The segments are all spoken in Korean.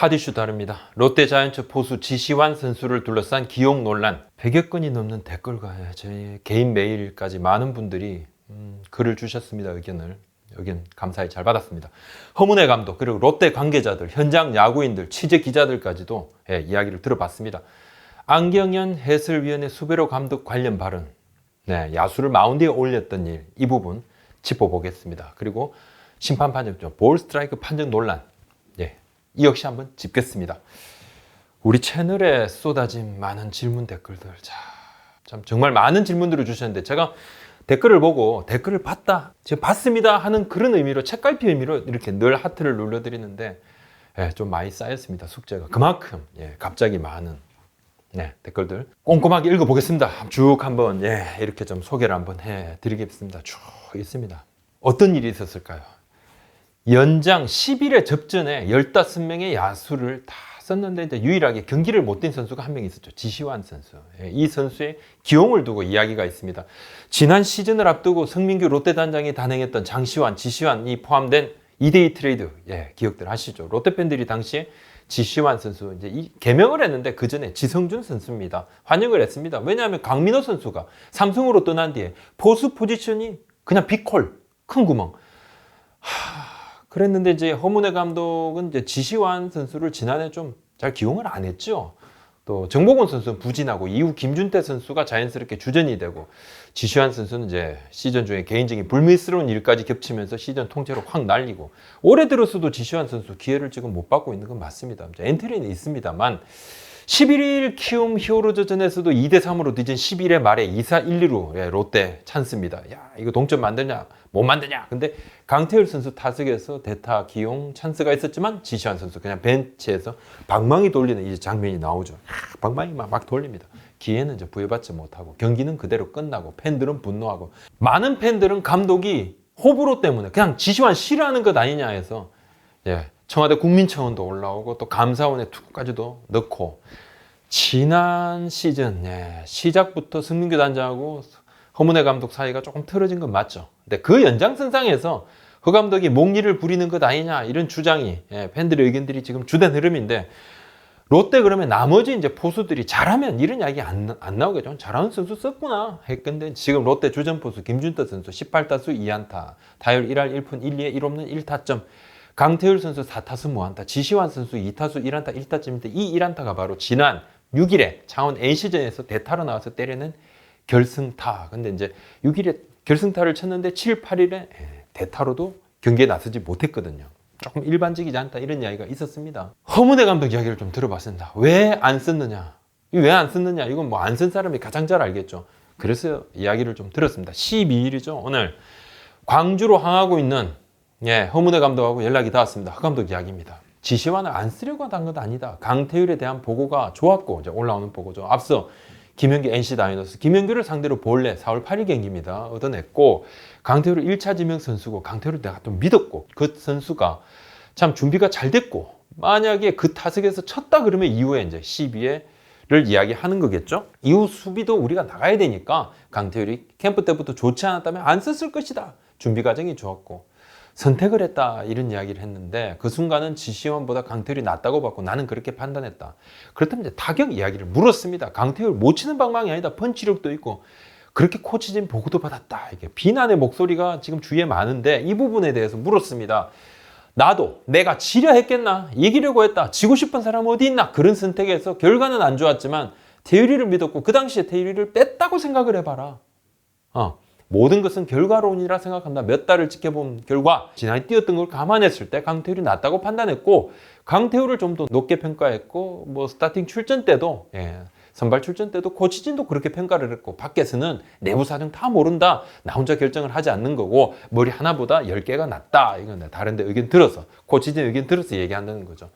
핫 이슈 다릅니다. 롯데 자이언츠 포수 지시환 선수를 둘러싼 기용 논란. 100여 건이 넘는 댓글과 저희 개인 메일까지 많은 분들이 글을 주셨습니다. 의견 감사히 잘 받았습니다. 허문회 감독 그리고 롯데 관계자들, 현장 야구인들, 취재 기자들까지도 이야기를 들어봤습니다. 안경현 해설위원회 수배로 감독 관련 발언, 야수를 마운드에 올렸던 일, 이 부분 짚어보겠습니다. 그리고 심판 판정, 볼 스트라이크 판정 논란, 이 역시 한번 짚겠습니다. 우리 채널에 쏟아진 많은 질문 댓글들, 참 정말 많은 질문들을 주셨는데 제가 댓글을 보고 댓글을 봤다, 지금 봤습니다 하는 그런 의미로, 책갈피 의미로 이렇게 늘 하트를 눌러드리는데 좀 많이 쌓였습니다. 숙제가 그만큼 갑자기 많은 댓글들 꼼꼼하게 읽어보겠습니다. 쭉 한번 이렇게 좀 소개를 한번 해드리겠습니다. 쭉 있습니다. 어떤 일이 있었을까요? 연장 10일의 접전에 15명의 야수를 다 썼는데 이제 유일하게 경기를 못 뛴 선수가 한 명 있었죠. 지시환 선수. 이 선수의 기용을 두고 이야기가 있습니다. 지난 시즌을 앞두고 성민규 롯데 단장이 단행했던 장시환, 지시환이 포함된 2대2 트레이드, 기억들 하시죠. 롯데 팬들이 당시에 지시환 선수 이제 개명을 했는데 그 전에 지성준 선수입니다. 환영을 했습니다. 왜냐하면 강민호 선수가 삼성으로 떠난 뒤에 포수 포지션이 그냥 빅홀, 큰 구멍. 그랬는데 이제 허문회 감독은 이제 지시환 선수를 지난해 좀 잘 기용을 안 했죠. 또 정보곤 선수는 부진하고 이후 김준태 선수가 자연스럽게 주전이 되고, 지시환 선수는 이제 시즌 중에 개인적인 불미스러운 일까지 겹치면서 시즌 통째로 확 날리고, 올해 들어서도 지시환 선수 기회를 지금 못 받고 있는 건 맞습니다. 엔트리는 있습니다만 11일 키움 히어로즈전에서도 2대3으로 뒤진 11회 말에 2사 1루로 롯데 찬스입니다. 이거 동점 만드냐 못 만드냐. 근데 강태율 선수 타석에서 대타 기용 찬스가 있었지만 지시환 선수 그냥 벤치에서 방망이 돌리는 이 장면이 나오죠. 방망이 막 돌립니다. 기회는 이제 부여받지 못하고 경기는 그대로 끝나고 팬들은 분노하고, 많은 팬들은 감독이 호불호 때문에 그냥 지시환 싫어하는 것 아니냐 해서 청와대 국민청원도 올라오고 또 감사원의 투구까지도 넣고, 지난 시즌 시작부터 승민규 단장하고 허문회 감독 사이가 조금 틀어진 건 맞죠. 근데 그 연장선상에서 허 감독이 목리를 부리는 것 아니냐 이런 주장이 팬들의 의견들이 지금 주된 흐름인데, 롯데 그러면 나머지 이제 포수들이 잘하면 이런 이야기 안 나오겠죠. 잘하는 선수 썼구나 했건데, 지금 롯데 주전 포수 김준태 선수 18타수 2안타, 타율 1할 1푼 1리에 1홈런 1타점, 강태율 선수 4타수 무안타, 지시환 선수 2타수 1안타 1타점인데 이 1안타가 바로 지난 6일에 창원 NC전에서 대타로 나와서 때리는 결승타. 근데 이제 6일에 결승타를 쳤는데 7, 8일에 대타로도 경기에 나서지 못했거든요. 조금 일반적이지 않다 이런 이야기가 있었습니다. 허문회 감독 이야기를 좀 들어봤습니다. 왜 안 썼느냐? 왜 안 썼느냐? 이건 뭐 안 쓴 사람이 가장 잘 알겠죠. 그래서 이야기를 좀 들었습니다. 12일이죠. 오늘 광주로 향하고 있는 허문회 감독하고 연락이 닿았습니다. 허 감독 이야기입니다. 지시환을 안 쓰려고 한 건 아니다. 강태율에 대한 보고가 좋았고, 이제 올라오는 보고죠. 앞서 김현규 NC 다이노스, 김현규를 상대로 본래 4월 8일 경기입니다. 얻어냈고, 강태율을 1차 지명 선수고, 강태율을 내가 좀 믿었고, 그 선수가 참 준비가 잘 됐고, 만약에 그 타석에서 쳤다 그러면 이후에 이제 12회를 이야기하는 거겠죠. 이후 수비도 우리가 나가야 되니까 강태율이 캠프 때부터 좋지 않았다면 안 썼을 것이다. 준비 과정이 좋았고 선택을 했다 이런 이야기를 했는데, 그 순간은 지시환보다 강태율이 낫다고 봤고 나는 그렇게 판단했다. 그렇다면 이제 타격 이야기를 물었습니다. 강태율 못 치는 방망이 아니다. 펀치력도 있고 그렇게 코치진 보고도 받았다. 이게 비난의 목소리가 지금 주위에 많은데, 이 부분에 대해서 물었습니다. 나도 내가 지려 했겠나? 이기려고 했다. 지고 싶은 사람 어디 있나? 그런 선택에서 결과는 안 좋았지만 태율이를 믿었고 그 당시에 태율이를 뺐다고 생각을 해봐라. 모든 것은 결과론이라 생각한다. 몇 달을 지켜본 결과 지난해 뛰었던 걸 감안했을 때 강태율이 낫다고 판단했고, 강태율을 좀 더 높게 평가했고, 뭐 스타팅 출전 때도 선발 출전 때도 코치진도 그렇게 평가를 했고, 밖에서는 내부 사정 다 모른다. 나 혼자 결정을 하지 않는 거고 머리 하나보다 10개가 낫다. 이건 다른 데 의견 들어서, 코치진 의견 들어서 얘기한다는 거죠.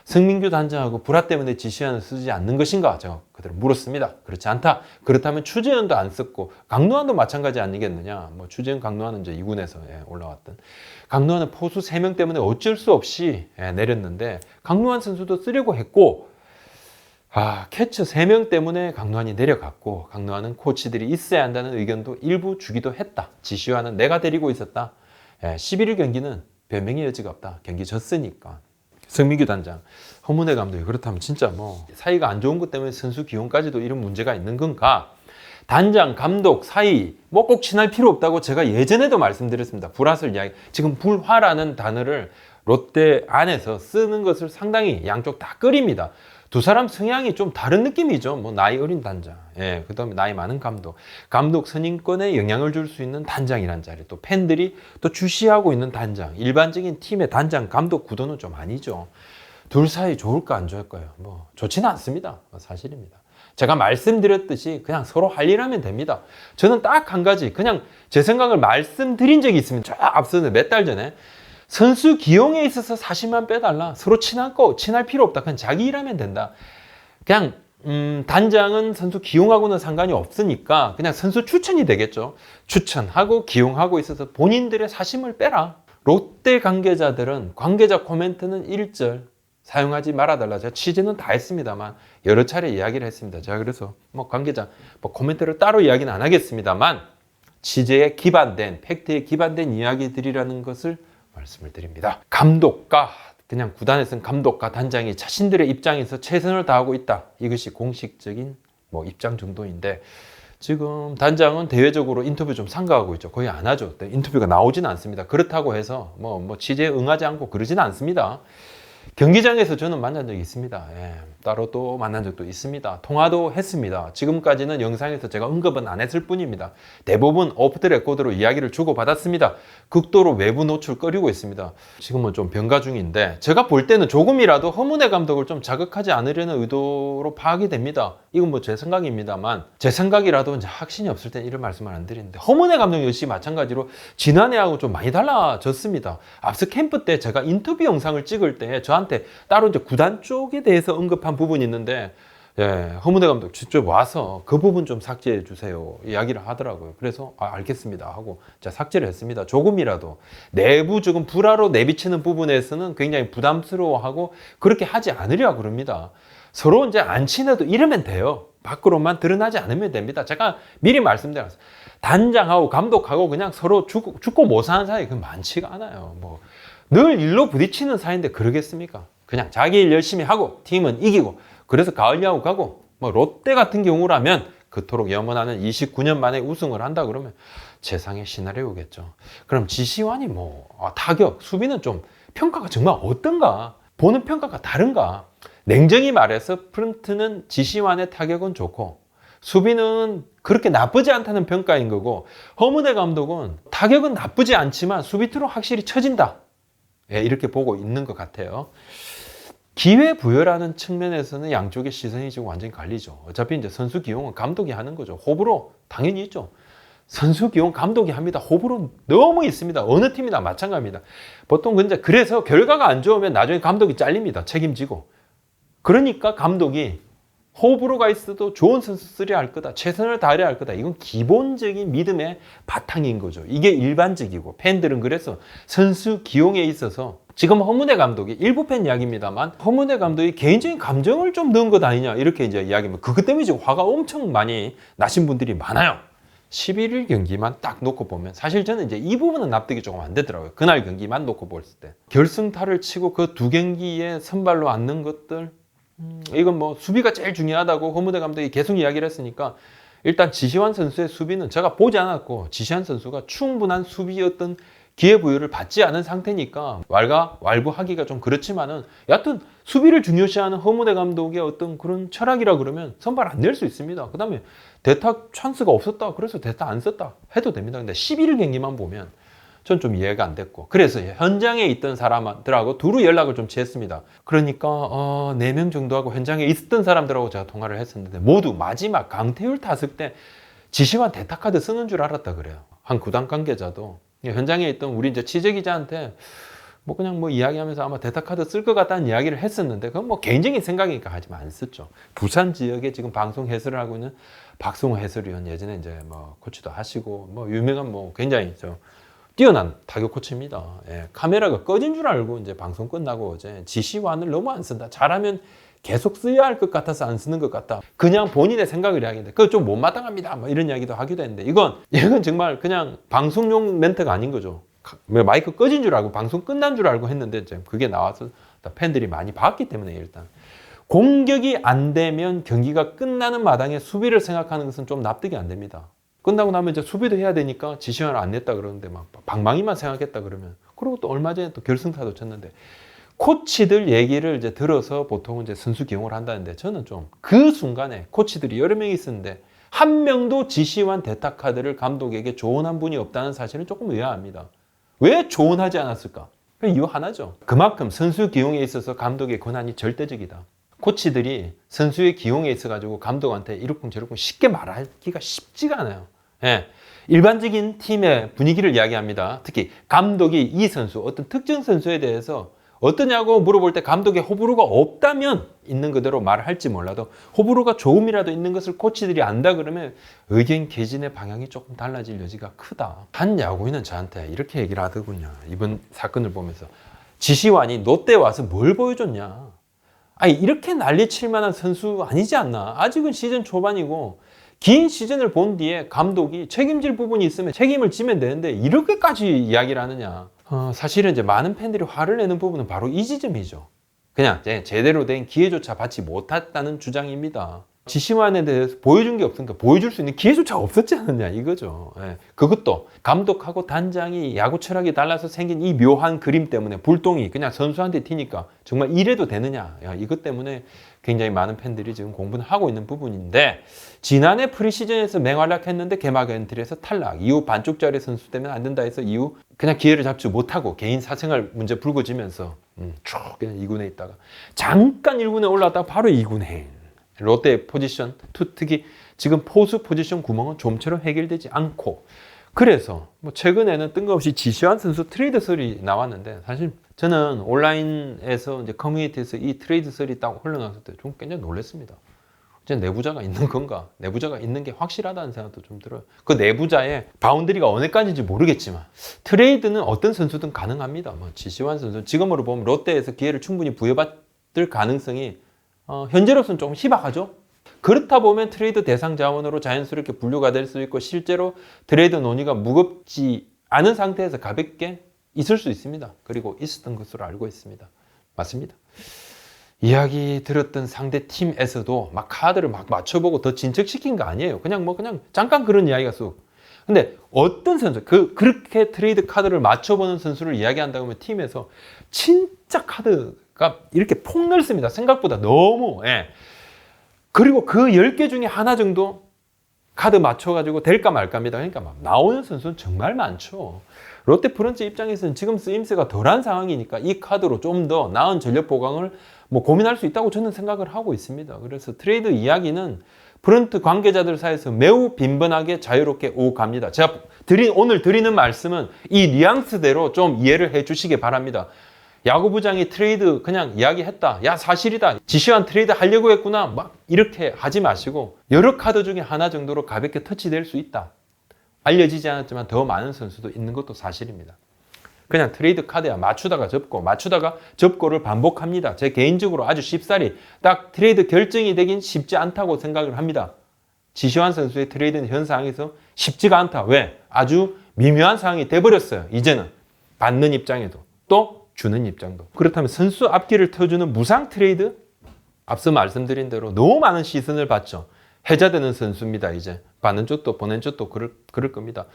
승민규 단장하고 불화 때문에 지시환을 쓰지 않는 것인가? 제가 그대로 물었습니다. 그렇지 않다. 그렇다면 추재현도 안 썼고 강노환도 마찬가지 아니겠느냐. 뭐 추재현, 강노환은 이제 2군에서 올라왔던, 강노환은 포수 3명 때문에 어쩔 수 없이 내렸는데 강노환 선수도 쓰려고 했고, 캐쳐 3명 때문에 강노환이 내려갔고, 강노환은 코치들이 있어야 한다는 의견도 일부 주기도 했다. 지시환은 내가 데리고 있었다. 11일 경기는 변명의 여지가 없다. 경기 졌으니까. 성민규 단장, 허문회 감독이 그렇다면 진짜 뭐 사이가 안 좋은 것 때문에 선수 기용까지도 이런 문제가 있는 건가? 단장, 감독 사이 뭐 꼭 친할 필요 없다고 제가 예전에도 말씀드렸습니다. 불화설 이야기. 지금 불화라는 단어를 롯데 안에서 쓰는 것을 상당히 양쪽 다 끓입니다. 두 사람 성향이 좀 다른 느낌이죠. 뭐 나이 어린 단장, 예, 그다음에 나이 많은 감독, 감독 선임권에 영향을 줄 수 있는 단장이란 자리, 또 팬들이 또 주시하고 있는 단장, 일반적인 팀의 단장, 감독 구도는 좀 아니죠. 둘 사이 좋을까 안 좋을까요? 뭐 좋지는 않습니다. 사실입니다. 제가 말씀드렸듯이 그냥 서로 할 일 하면 됩니다. 저는 딱 한 가지 그냥 제 생각을 말씀드린 적이 있습니다. 쫙 앞서는 몇 달 전에 선수 기용에 있어서 40만 빼달라. 서로 친할 필요 없다. 그냥 자기 일하면 된다. 그냥 단장은 선수 기용하고는 상관이 없으니까 그냥 선수 추천이 되겠죠. 추천하고 기용하고 있어서 본인들의 사심을 빼라. 롯데 관계자들은 관계자 코멘트는 1절 사용하지 말아달라. 제가 취재는 다 했습니다만 여러 차례 이야기를 했습니다. 제가 그래서 뭐 관계자 코멘트를 따로 이야기는 안 하겠습니다만 취재에 기반된 팩트에 기반된 이야기들이라는 것을 말씀을 드립니다. 감독과 그냥 구단에서는 감독과 단장이 자신들의 입장에서 최선을 다하고 있다. 이것이 공식적인 뭐 입장 정도인데 지금 단장은 대외적으로 인터뷰 좀 삼가하고 있죠. 거의 안 하죠. 인터뷰가 나오지는 않습니다. 그렇다고 해서 뭐 취재에 응하지 않고 그러지는 않습니다. 경기장에서 저는 만난 적이 있습니다. 예, 따로 또 만난 적도 있습니다. 통화도 했습니다. 지금까지는 영상에서 제가 언급은 안 했을 뿐입니다. 대부분 오프 더 레코드로 이야기를 주고받았습니다. 극도로 외부 노출 꺼리고 있습니다. 지금은 좀 병가 중인데 제가 볼 때는 조금이라도 허문회 감독을 좀 자극하지 않으려는 의도로 파악이 됩니다. 이건 뭐 제 생각입니다만 제 생각이라도 이제 확신이 없을 땐 이런 말씀을 안 드리는데 허문회 감독 역시 마찬가지로 지난해하고 좀 많이 달라졌습니다. 앞서 캠프 때 제가 인터뷰 영상을 찍을 때 저한테 따로 이제 구단 쪽에 대해서 언급한 부분이 있는데 예, 허문회 감독 직접 와서 그 부분 좀 삭제해 주세요 이야기를 하더라고요. 그래서 알겠습니다 하고 제가 삭제를 했습니다. 조금이라도 내부 조금 불화로 내비치는 부분에서는 굉장히 부담스러워하고 그렇게 하지 않으려고 그럽니다. 서로 이제 안 친해도 이러면 돼요. 밖으로만 드러나지 않으면 됩니다. 제가 미리 말씀드렸어요. 단장하고 감독하고 그냥 서로 죽고 못 사는 사이 그 많지가 않아요. 뭐 늘 일로 부딪히는 사이인데 그러겠습니까? 그냥 자기 일 열심히 하고 팀은 이기고 그래서 가을 야구 가고 뭐 롯데 같은 경우라면 그토록 염원하는 29년 만에 우승을 한다 그러면 세상의 시나리오겠죠. 그럼 지시환이 뭐 타격, 수비는 좀 평가가 정말 어떤가? 보는 평가가 다른가? 냉정히 말해서 프런트는 지시환의 타격은 좋고 수비는 그렇게 나쁘지 않다는 평가인 거고 허문회 감독은 타격은 나쁘지 않지만 수비투로 확실히 처진다. 예, 이렇게 보고 있는 것 같아요. 기회부여라는 측면에서는 양쪽의 시선이 지금 완전히 갈리죠. 어차피 이제 선수 기용은 감독이 하는 거죠. 호불호 당연히 있죠. 선수 기용 감독이 합니다. 호불호 너무 있습니다. 어느 팀이나 마찬가지입니다. 보통 근데 그래서 결과가 안 좋으면 나중에 감독이 잘립니다. 책임지고. 그러니까 감독이 호불호가 있어도 좋은 선수들이 할 거다. 최선을 다하려 할 거다. 이건 기본적인 믿음의 바탕인 거죠. 이게 일반적이고 팬들은 그래서 선수 기용에 있어서 지금 허문회 감독이 일부 팬 이야기입니다만 허문회 감독이 개인적인 감정을 좀 넣은 것 아니냐 이렇게 이제 이야기하면 그것 때문에 지금 화가 엄청 많이 나신 분들이 많아요. 11일 경기만 딱 놓고 보면 사실 저는 이제 이 부분은 납득이 조금 안 되더라고요. 그날 경기만 놓고 볼 때 결승타를 치고 그 두 경기에 선발로 앉는 것들 이건 뭐 수비가 제일 중요하다고 허문회 감독이 계속 이야기를 했으니까 일단 지시환 선수의 수비는 제가 보지 않았고 지시환 선수가 충분한 수비였던 기회부여를 받지 않은 상태니까 왈가왈부하기가 좀 그렇지만은 여하튼 수비를 중요시하는 허문회 감독의 어떤 그런 철학이라 그러면 선발 안 낼 수 있습니다. 그 다음에 대타 찬스가 없었다 그래서 대타 안 썼다 해도 됩니다. 근데 11일 경기만 보면 전 좀 이해가 안 됐고 그래서 현장에 있던 사람들하고 두루 연락을 좀 취했습니다. 그러니까 4명 정도하고 현장에 있었던 사람들하고 제가 통화를 했었는데 모두 마지막 강태율 타석 때 지시환 대타카드 쓰는 줄 알았다 그래요. 한 구단 관계자도 현장에 있던 우리 이제 취재기자한테 뭐 그냥 뭐 이야기하면서 아마 대타카드 쓸 것 같다는 이야기를 했었는데 그건 뭐 개인적인 생각이니까 하지만 안 썼죠. 부산 지역에 지금 방송 해설을 하고 있는 박성호 해설위원 예전에 이제 뭐 코치도 하시고 뭐 유명한 뭐 굉장히 뛰어난 타격 코치입니다. 예, 카메라가 꺼진 줄 알고 이제 방송 끝나고 어제 지시환을 너무 안 쓴다. 잘하면 계속 써야 할 것 같아서 안 쓰는 것 같다. 그냥 본인의 생각을 이야기했는데 그거 좀 못마땅합니다. 뭐 이런 이야기도 하기도 했는데 이건 정말 그냥 방송용 멘트가 아닌 거죠. 마이크 꺼진 줄 알고 방송 끝난 줄 알고 했는데 이제 그게 나와서 팬들이 많이 봤기 때문에 일단. 공격이 안 되면 경기가 끝나는 마당에 수비를 생각하는 것은 좀 납득이 안 됩니다. 끝나고 나면 이제 수비도 해야 되니까 지시환을 안 냈다 그러는데 막 방망이만 생각했다 그러면. 그리고 또 얼마 전에 또 결승타도 쳤는데 코치들 얘기를 이제 들어서 보통은 이제 선수 기용을 한다는데 저는 좀 그 순간에 코치들이 여러 명이 있었는데 한 명도 지시환 대타 카드를 감독에게 조언한 분이 없다는 사실은 조금 의아합니다. 왜 조언하지 않았을까? 그 이유 하나죠. 그만큼 선수 기용에 있어서 감독의 권한이 절대적이다. 코치들이 선수의 기용에 있어가지고 감독한테 이러쿵저러쿵 쉽게 말하기가 쉽지가 않아요. 예. 일반적인 팀의 분위기를 이야기합니다. 특히 감독이 이 선수, 어떤 특정 선수에 대해서 어떠냐고 물어볼 때 감독의 호불호가 없다면 있는 그대로 말을 할지 몰라도 호불호가 조금이라도 있는 것을 코치들이 안다 그러면 의견 개진의 방향이 조금 달라질 여지가 크다. 한 야구인은 저한테 이렇게 얘기를 하더군요. 이번 사건을 보면서. 지시환이 롯데 와서 뭘 보여줬냐. 아니 이렇게 난리칠 만한 선수 아니지 않나. 아직은 시즌 초반이고 긴 시즌을 본 뒤에 감독이 책임질 부분이 있으면 책임을 지면 되는데 이렇게까지 이야기를 하느냐. 사실은 이제 많은 팬들이 화를 내는 부분은 바로 이 지점이죠. 그냥 제대로 된 기회조차 받지 못했다는 주장입니다. 지시환에 대해서 보여준 게 없으니까 보여줄 수 있는 기회조차 없었지 않느냐 이거죠. 예. 그것도 감독하고 단장이 야구 철학이 달라서 생긴 이 묘한 그림 때문에 불똥이 그냥 선수한테 튀니까 정말 이래도 되느냐. 이것 때문에 굉장히 많은 팬들이 지금 공분을 하고 있는 부분인데 지난해 프리시즌에서 맹활약했는데 개막 엔트리에서 탈락. 이후 반쪽짜리 선수 때문에 안 된다 해서 이후 그냥 기회를 잡지 못하고 개인 사생활 문제 불거지면서 쭉 그냥 2군에 있다가 잠깐 1군에 올라왔다가 바로 2군에 롯데 포지션 투특이 지금 포수 포지션 구멍은 좀처럼 해결되지 않고 그래서 뭐 최근에는 뜬금없이 지시환 선수 트레이드 설이 나왔는데 사실 저는 온라인에서 이제 커뮤니티에서 이 트레이드 설이 딱 흘러나왔을 때 좀 굉장히 놀랐습니다. 이제 내부자가 있는 건가? 내부자가 있는 게 확실하다는 생각도 좀 들어요. 그 내부자의 바운더리가 어느까지인지 모르겠지만 트레이드는 어떤 선수든 가능합니다. 뭐 지시환 선수 지금으로 보면 롯데에서 기회를 충분히 부여받을 가능성이 현재로서는 조금 희박하죠. 그렇다 보면 트레이드 대상 자원으로 자연스럽게 분류가 될 수 있고 실제로 트레이드 논의가 무겁지 않은 상태에서 가볍게 있을 수 있습니다. 그리고 있었던 것으로 알고 있습니다. 맞습니다. 이야기 들었던 상대 팀에서도 막 카드를 막 맞춰보고 더 진척시킨 거 아니에요. 그냥 잠깐 그런 이야기가 쑥. 근데 어떤 선수, 그렇게 트레이드 카드를 맞춰보는 선수를 이야기한다고 하면 팀에서 진짜 카드가 이렇게 폭넓습니다. 생각보다 너무. 예. 그리고 그 10개 중에 하나 정도 카드 맞춰가지고 될까 말까입니다. 그러니까 막 나오는 선수는 정말 많죠. 롯데 프런트 입장에서는 지금 쓰임새가 덜한 상황이니까 이 카드로 좀 더 나은 전력 보강을 뭐 고민할 수 있다고 저는 생각을 하고 있습니다. 그래서 트레이드 이야기는 프런트 관계자들 사이에서 매우 빈번하게 자유롭게 오갑니다. 제가 오늘 드리는 말씀은 이 뉘앙스대로 좀 이해를 해 주시기 바랍니다. 야구부장이 트레이드 그냥 이야기했다. 야 사실이다. 지시환 트레이드 하려고 했구나. 막 이렇게 하지 마시고 여러 카드 중에 하나 정도로 가볍게 터치될 수 있다. 알려지지 않았지만 더 많은 선수도 있는 것도 사실입니다. 그냥 트레이드 카드야 맞추다가 접고를 반복합니다. 제 개인적으로 아주 쉽사리 딱 트레이드 결정이 되긴 쉽지 않다고 생각을 합니다. 지시환 선수의 트레이드는 현 상황에서 쉽지가 않다. 왜? 아주 미묘한 상황이 돼버렸어요. 이제는 받는 입장에도 또 주는 입장도. 그렇다면 선수 앞길을 터주는 무상 트레이드? 앞서 말씀드린 대로 너무 많은 시선을 받죠. 해자되는 선수입니다. 이제 받는 쪽도 보낸 쪽도 그럴 겁니다.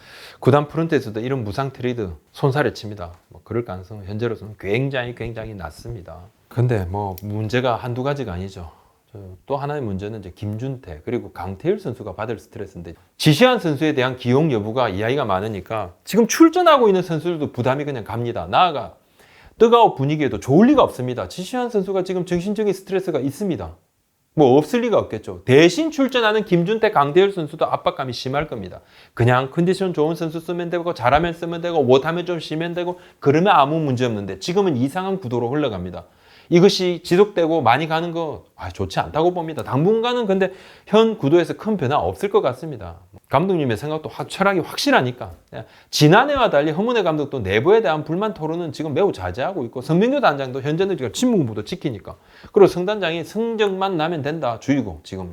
구단 프런트에서도 이런 무상 트레이드 손살에 칩니다. 뭐 그럴 가능성은 현재로서는 굉장히 낮습니다. 근데 뭐 문제가 한두 가지가 아니죠. 또 하나의 문제는 이제 김준태 그리고 강태일 선수가 받을 스트레스인데 지시환 선수에 대한 기용 여부가 이야기가 많으니까 지금 출전하고 있는 선수들도 부담이 그냥 갑니다. 나아가 뜨거운 분위기에도 좋을 리가 없습니다. 지시환 선수가 지금 정신적인 스트레스가 있습니다. 뭐 없을 리가 없겠죠. 대신 출전하는 김준태, 강대열 선수도 압박감이 심할 겁니다. 그냥 컨디션 좋은 선수 쓰면 되고 잘하면 쓰면 되고 못하면 좀 쉬면 되고 그러면 아무 문제 없는데 지금은 이상한 구도로 흘러갑니다. 이것이 지속되고 많이 가는 거 좋지 않다고 봅니다. 당분간은 근데 현 구도에서 큰 변화 없을 것 같습니다. 감독님의 생각도 철학이 확실하니까. 지난해와 달리 허문회 감독도 내부에 대한 불만 토론은 지금 매우 자제하고 있고 성명규 단장도 현재는 침묵무도 지키니까. 그리고 성 단장이 성적만 나면 된다 주의고 지금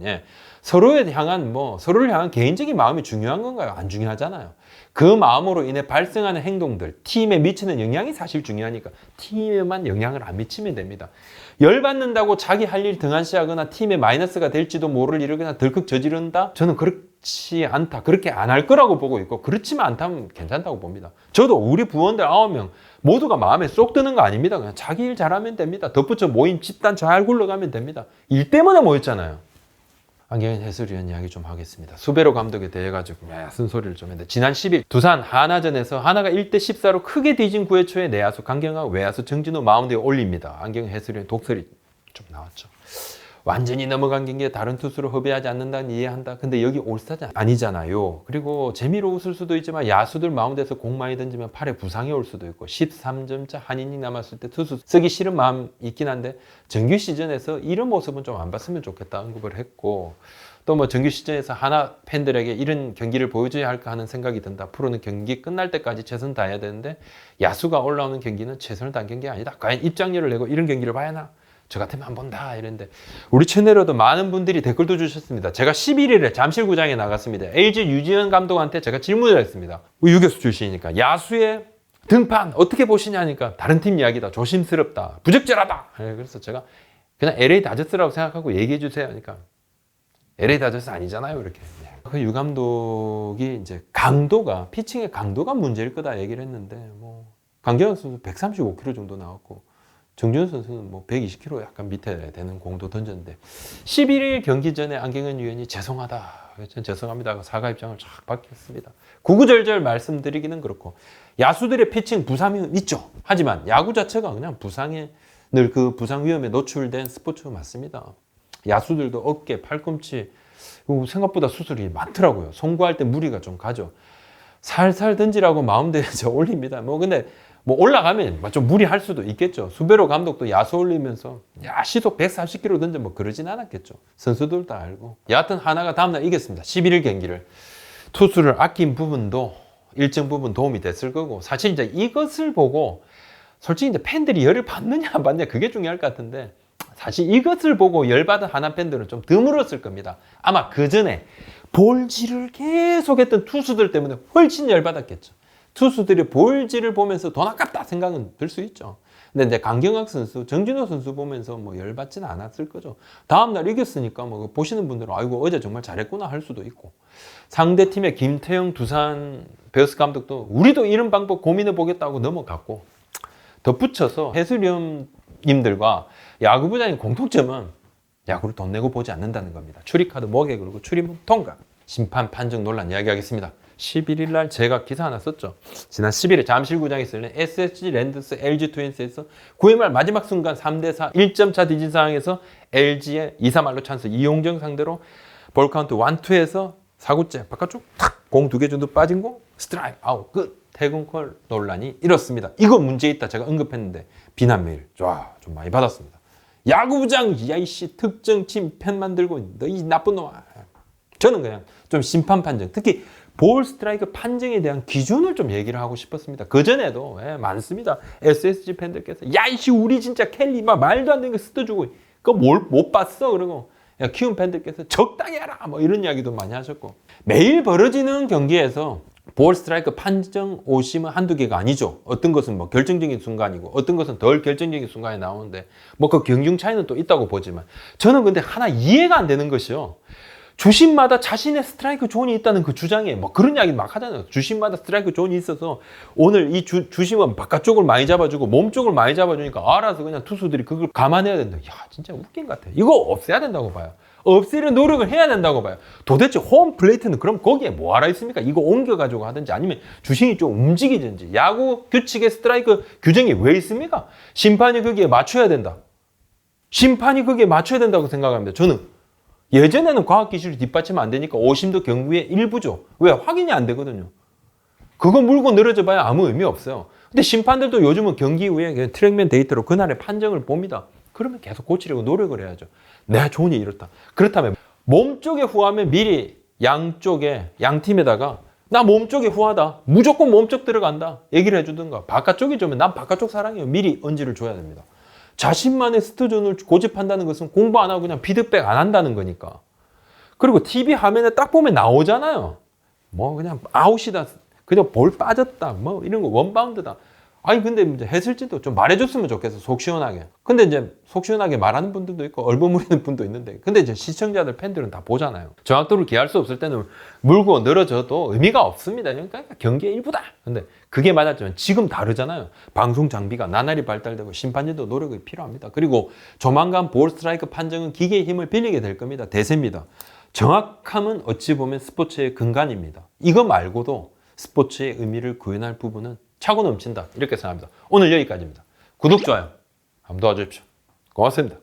서로를 향한 개인적인 마음이 중요한 건가요? 안 중요하잖아요. 그 마음으로 인해 발생하는 행동들, 팀에 미치는 영향이 사실 중요하니까 팀에만 영향을 안 미치면 됩니다. 열받는다고 자기 할 일 등한시하거나 팀에 마이너스가 될지도 모를 일을 그냥 덜컥 저지른다? 저는 그렇지 않다. 그렇게 안 할 거라고 보고 있고, 그렇지만 않다면 괜찮다고 봅니다. 저도 우리 부원들 9명 모두가 마음에 쏙 드는 거 아닙니다. 그냥 자기 일 잘하면 됩니다. 덧붙여 모임 집단 잘 굴러가면 됩니다. 일 때문에 모였잖아요. 안경현 해설위원 이야기 좀 하겠습니다. 수베로 감독에 대해 가지고 쓴소리를 좀 했는데, 지난 10일 두산 하나전에서 하나가 1대 14로 크게 뒤진 9회 초에 내야수 강경하고 외야수 정진우 마운드에 올립니다. 안경현 해설위원 독설이 좀 나왔죠. 완전히 넘어간 경기에 다른 투수를 허비하지 않는다는 이해한다. 근데 여기 올스타전 아니잖아요. 그리고 재미로 웃을 수도 있지만 야수들 마운드에서 공 많이 던지면 팔에 부상이 올 수도 있고, 13점차 한 이닝 남았을 때 투수 쓰기 싫은 마음 있긴 한데 정규 시즌에서 이런 모습은 좀 안 봤으면 좋겠다 언급을 했고, 또 뭐 정규 시즌에서 하나 팬들에게 이런 경기를 보여줘야 할까 하는 생각이 든다. 프로는 경기 끝날 때까지 최선 다해야 되는데 야수가 올라오는 경기는 최선을 다한 경기가 아니다. 과연 입장료를 내고 이런 경기를 봐야 하나? 저 같으면 안 본다 이랬는데, 우리 채널에도 많은 분들이 댓글도 주셨습니다. 제가 11일에 잠실구장에 나갔습니다. LG 유지현 감독한테 제가 질문을 했습니다. 유격수 출신이니까 야수의 등판 어떻게 보시냐니까 다른 팀 이야기다, 조심스럽다, 부적절하다. 그래서 제가 그냥 LA 다저스라고 생각하고 얘기해 주세요 하니까 LA 다저스 아니잖아요 이렇게. 그 유 감독이 이제 피칭의 강도가 문제일 거다 얘기를 했는데, 뭐 강경원 선수 135km 정도 나왔고 정준호 선수는 뭐 120km 약간 밑에 되는 공도 던졌는데, 11일 경기 전에 안경현 위원이 죄송하다, 죄송합니다 사과 입장을 쫙 밝혔습니다. 구구절절 말씀드리기는 그렇고, 야수들의 피칭 부상이 있죠. 하지만 야구 자체가 그냥 늘 그 부상 위험에 노출된 스포츠 맞습니다. 야수들도 어깨, 팔꿈치 생각보다 수술이 많더라고요. 송구할 때 무리가 좀 가죠. 살살 던지라고 마음대로 올립니다. 근데 올라가면 좀 무리할 수도 있겠죠. 수베로 감독도 야수 올리면서 시속 140km 던져 그러진 않았겠죠. 선수들 다 알고. 여하튼 하나가 다음날 이겼습니다. 11일 경기를. 투수를 아낀 부분도 일정 부분 도움이 됐을 거고, 사실 이제 이것을 보고 솔직히 이제 팬들이 열을 받느냐 안 받느냐 그게 중요할 것 같은데, 사실 이것을 보고 열받은 하나 팬들은 좀 드물었을 겁니다. 아마 그 전에 볼질을 계속했던 투수들 때문에 훨씬 열받았겠죠. 투수들이 볼질을 보면서 돈 아깝다 생각은 들 수 있죠. 근데 이제 강경학 선수, 정진호 선수 보면서 열받지는 않았을 거죠. 다음날 이겼으니까 보시는 분들은 아이고 어제 정말 잘했구나 할 수도 있고, 상대 팀의 김태형 두산 베어스 감독도 우리도 이런 방법 고민해 보겠다고 넘어갔고, 덧붙여서 해설위원님들과 야구부장의 공통점은 야구를 돈 내고 보지 않는다는 겁니다. 출입카드 목에 걸고 출입문 통과. 심판 판정 논란 이야기하겠습니다. 11일 날 제가 기사 하나 썼죠. 지난 10일에 잠실구장에서 열린 SSG 랜더스 LG 트윈스에서 9회 말 마지막 순간 3대4 1점 차 뒤진 상황에서 LG의 2-3할로 찬스 이용정 상대로 볼 카운트 1-2에서 4구째 바깥쪽 공 2개 정도 빠진 공 스트라이크 아웃 끝. 태근콜 논란이 이렇습니다. 이거 문제 있다 제가 언급했는데 비난 메일 좀 많이 받았습니다. 야구부장 야이씨 특정팀 편 만들고 너 이 나쁜 놈아. 저는 그냥 좀 심판 판정, 특히 볼 스트라이크 판정에 대한 기준을 좀 얘기를 하고 싶었습니다. 그전에도 많습니다. SSG 팬들께서 야이씨 우리 진짜 켈리 말도 안 되는 거 쓰어주고 그거 못 봤어 그러고, 키운 팬들께서 적당히 해라 이런 이야기도 많이 하셨고, 매일 벌어지는 경기에서 볼 스트라이크 판정 오심은 한두 개가 아니죠. 어떤 것은 결정적인 순간이고 어떤 것은 덜 결정적인 순간에 나오는데 그 경중 차이는 또 있다고 보지만, 저는 근데 하나 이해가 안 되는 것이요. 주심마다 자신의 스트라이크 존이 있다는 그 주장에 그런 이야기 막 하잖아요. 주심마다 스트라이크 존이 있어서 오늘 이 주심은 바깥쪽을 많이 잡아주고 몸쪽을 많이 잡아주니까 알아서 그냥 투수들이 그걸 감안해야 된다. 진짜 웃긴 것 같아요. 이거 없애야 된다고 봐요. 없애려 노력을 해야 된다고 봐요. 도대체 홈 플레이트는 그럼 거기에 뭐 하라 있습니까? 이거 옮겨가지고 하든지 아니면 주심이 좀 움직이든지. 야구 규칙의 스트라이크 규정이 왜 있습니까? 심판이 거기에 맞춰야 된다. 심판이 거기에 맞춰야 된다고 생각합니다. 저는 예전에는 과학기술이 뒷받침 안 되니까 오심도 경구의 일부죠. 왜? 확인이 안 되거든요. 그거 물고 늘어져 봐야 아무 의미 없어요. 근데 심판들도 요즘은 경기 후에 그냥 트랙맨 데이터로 그날의 판정을 봅니다. 그러면 계속 고치려고 노력을 해야죠. 내 존이 이렇다. 그렇다면 몸쪽에 후하면 미리 양팀에다가 나 몸쪽에 후하다. 무조건 몸쪽 들어간다. 얘기를 해주든가. 바깥쪽이 좋으면 난 바깥쪽 사랑해요. 미리 언지를 줘야 됩니다. 자신만의 스트존을 고집한다는 것은 공부 안 하고 그냥 피드백 안 한다는 거니까. 그리고 TV 화면에 딱 보면 나오잖아요. 뭐 그냥 아웃이다, 그냥 볼 빠졌다, 뭐 이런 거 원바운드다. 아니 근데 이제 했을지도 좀 말해줬으면 좋겠어, 속 시원하게. 근데 이제 속 시원하게 말하는 분들도 있고 얼버무리는 분도 있는데, 근데 이제 시청자들 팬들은 다 보잖아요. 정확도를 기할 수 없을 때는 물고 늘어져도 의미가 없습니다. 그러니까 경기의 일부다. 근데 그게 맞았지만 지금 다르잖아요. 방송 장비가 나날이 발달되고 심판진도 노력이 필요합니다. 그리고 조만간 볼 스트라이크 판정은 기계의 힘을 빌리게 될 겁니다. 대세입니다. 정확함은 어찌 보면 스포츠의 근간입니다. 이거 말고도 스포츠의 의미를 구현할 부분은 차고 넘친다, 이렇게 생각합니다. 오늘 여기까지입니다. 구독, 좋아요 한번 도와주십시오. 고맙습니다.